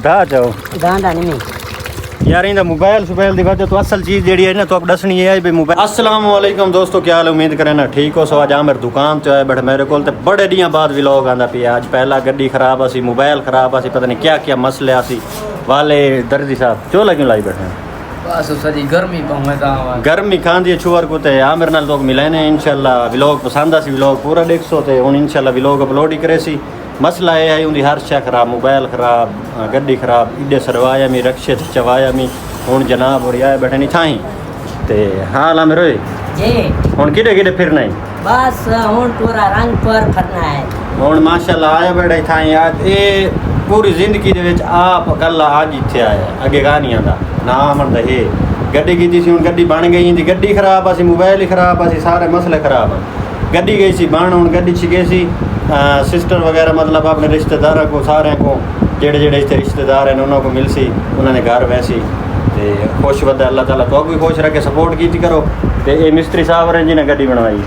दा जाओ गांडा नहीं यार इंदा मोबाइल सुबैल दी वजह तो असल चीज़ जेड़ी है ना तो आप दसनी है भी मोबाइल। अस्सलाम वालेकुम दोस्तों, क्या हाल, उम्मीद करें ना ठीक हो। सो आज मेरे दुकान तो आए बैठे मेरे को बड़े दिनों बाद व्लॉग आंदा पिया। आज पहला गड्डी खराब आसी, मोबाइल खराब आसी, पता नहीं क्या क्या मसले आसी वाले। दर्जी साहब चोला क्यों लाई बैठे हैं? बस सजी गर्मी खांदी छुअर को ते आमिर नाल तो मिलाने इंशाल्लाह। व्लॉग पसंद आसी, व्लॉग पूरा देख सो ते हुन इंशाल्लाह व्लॉग अपलोड ही करे सी। मसला ये है उनकी हर शय खराब, मोबाइल खराब, गड्डी खराब, इडे सरवाया मी रक्षे चवाया मी हुन जनाब और आए बैठे नहीं थाई ते हाल आमिर होए जी हुन किडे किडे फिरना है? बस हुन पूरा रंग पर फरना है हुन माशाल्लाह आया बैठे थाई। आज ये पूरी जिंदगी दे विच आप कल्ला आज इत्थे आया, अगे गानी आंदा ना मन दा हे गड्डी कीती सी, हुन गड्डी बन गई इंदी। गड्डी खराब आसी, मोबाइल ही खराब आसी, सारे मसले खराब हैं। गड्डी गई सी बन, हुन गड्डी च गई सी सिस्टर वगैरह मतलब अपने रिश्तेदारों को सारे को जेड़े जेड़े इतने रिश्तेदार हैं उन्होंने को मिल सी, उन्होंने घर वैसी ते खुश बदा अल्लाह ताला तो भी खुश रखे, सपोर्ट की करो। तो ये मिस्त्री साहब ने जिन्हें गड्डी बनवाई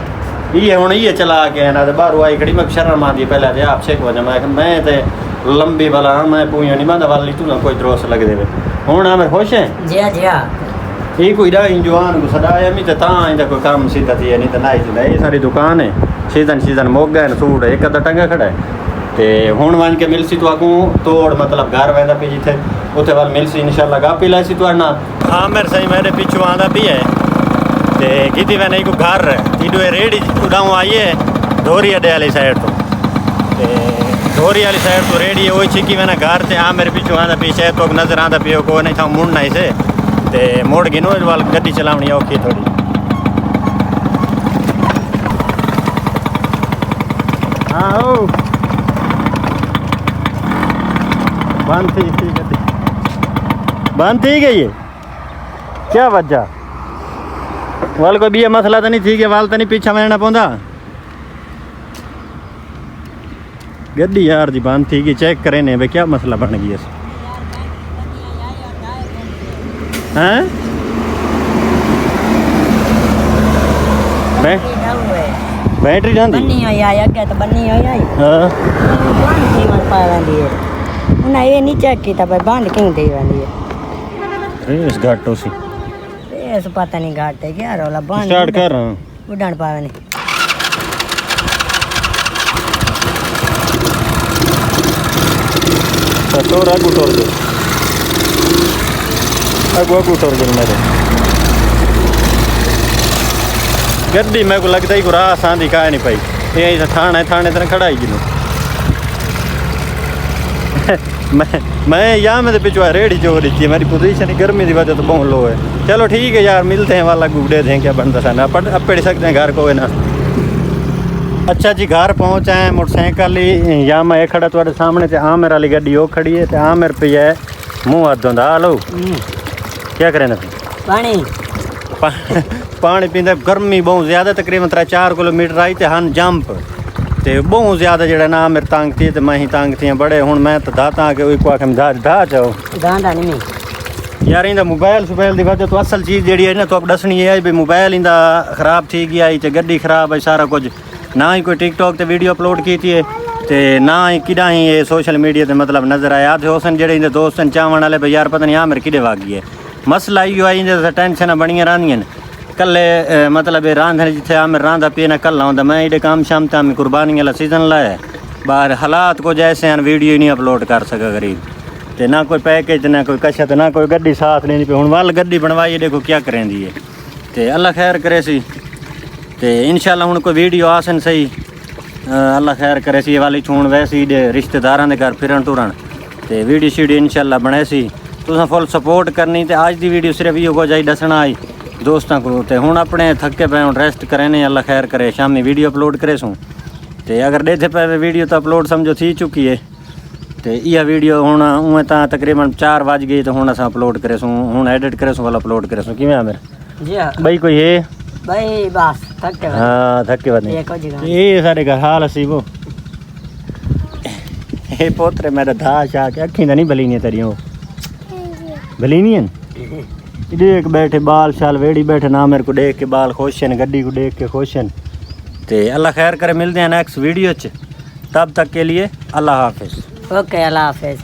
ये हुन ये चला के ना बाहरों आई खड़ी। मैं शर्म आती पहले तो आप शेख वजह मैं तो लंबी वाला मैं पूजा नहीं बंदा वाली तू ना कोई द्रोस लग दे। हुन हमें खुश है जी जी ये कोई डाई जवान को सदाया मी तो कोई काम सीधा थी नहीं तो ना ये सारी दुकान है। सीजन मोग गए सूट एक अद्धा टंगा खड़ा है तो हुन वन के मिलसी तो आगू तोड़ मतलब घर वहदा पी जिथे उथे वाल मिलसी इंशाल्लाह गा पी लासी तो ना। हाँ मेरे सही मेरे पिछू आंदा पी है ते किती मैंने को घर इडो रेडी उड़ाऊँ आई है धोरी अड्डे वाली साइड तो धोरी वाली साइड तो रेडी है वही छिकी मैंने घर से। हाँ मेरे पिछू आंदा पी शायद तो नजर आंदा पियो को नहीं था मुड़ना ही से ते मोड़ गिनो वाल गड्डी चलावनी औखी थोड़ी। हाँ बंद थी गड्डी बंद थी गई है क्या वजह वाल कोई भी मसला तो नहीं थी कि वाल तो नहीं पीछा मैंने पौधा गड्डी यार जी बंद थी कि चेक करें ने भाई क्या मसला बन गया हैं बैटरी जांदी बन्नी होई आई अगे तो बन्नी होई आई हां बांध की मत पा रही है उन्हें ये नहीं चेक किया भाई बांध क्यों दे रही है इस घाटो सी इस पता नहीं घाट है क्या रोला बांध स्टार्ट कर रहा हूं उड़ान पावे नहीं तो आगू टोर दे आगू टोर दे मेरे गड्डी मेरे को लगता ही को राह आसान दिखाया नहीं पाई ये थाना है थाने तरह खड़ा ही जिनू मैं यहाँ में तो पिछवा रेडी जो रही थी मेरी पोजीशन गर्मी की वजह तो बहुत लो है। चलो ठीक है यार मिलते हैं वाला गुडे दें क्या बनता था ना अब पढ़ सकते हैं घर को है ना। अच्छा जी घर पहुँच आए मोटरसाइकिल ही यहाँ मैं खड़ा थोड़े सामने से आमिर वाली गड्डी वो खड़ी है तो आमिर पे है मुँह हाथ धोंदा। हेलो क्या करें ना पानी पानी पींदे गर्मी बहुत ज़्यादा तकरीबन 3-4 किलोमीटर आई तो हन जंप तो बहुत ज़्यादा जड़ा ना मेरे तंग थी तो मैं ही तंग थी बड़े हूँ मैं तो दाता के एक आख दा जाओ गांडा नहीं यार इंदा मोबाइल सुबैल की वजह तो असल चीज़ जी है ना तो आप दसनी है भी मोबाइल इंदा खराब थी गया तो गड्डी खराब है सारा कुछ। ना ही कोई टिकटॉक ते वीडियो अपलोड की थी तो ना ही किड़ा ही ये सोशल मीडिया ते मतलब नज़र आया थे उसन जेडे इंदे दोस्त चावन वाले भाई यार पता नहीं हाँ मेरे किड़े वागी है मसला इो आई इंदे टेंशन बनिया रही कल्ले मतलब रांधने जिथे आमिर रांधा पीना कल आंदा मैं इडे काम शाम तक कुर्बानी वाला सीजन लाया बाहर हालात को जैसे हैं वीडियो ही नहीं अपलोड कर सका गरीब तो ना कोई पैकेज ना कोई कशत ना कोई गड्डी साथ लेनी पे हूँ वाल गड्डी बनवाई देखो क्या करें दी है तो अल्लाह खैर करे सी तो इंशाल्लाह हूँ कोई वीडियो आसन सही अल्लाह खैर करे सी वाली छूण वैसे रिश्तेदारों के घर फिरन टुरन तो वीडियो शीडियो इंशाल्लाह बने सी तुसें फुल सपोर्ट करनी तो अज की वीडियो सिर्फ इो कुछ आई दसना आई दोस्तों को तो हूँ अपने थके पे रेस्ट करें ने अल्लाह खैर करे शामी वीडियो अपलोड करे सूँ तो अगर देखे पे वीडियो तो अपलोड समझो थी चुकी है तो यह वीडियो हूँ उमें तकरीबन 4 बज गई तो हूँ अस अपलोड करे सूँ हूँ एडिट करे सूँ वाला अपलोड करे सूँ किमें मेरे जी भाई कोई है भाई बस थके हाँ थके बने ये सारे घर हाल असी वो ये पोतरे मेरा धा शाह के अखी नहीं भली नहीं तेरी भली नहीं है देख बैठे बाल शाल वेड़ी बैठे ना मेरे को देख के बाल खुश हैं गड्डी को देख के खुश हैं तो अल्लाह खैर करे मिलते हैं नेक्स्ट वीडियो च तब तक के लिए अल्लाह हाफिज़। ओके अल्लाह हाफिज़।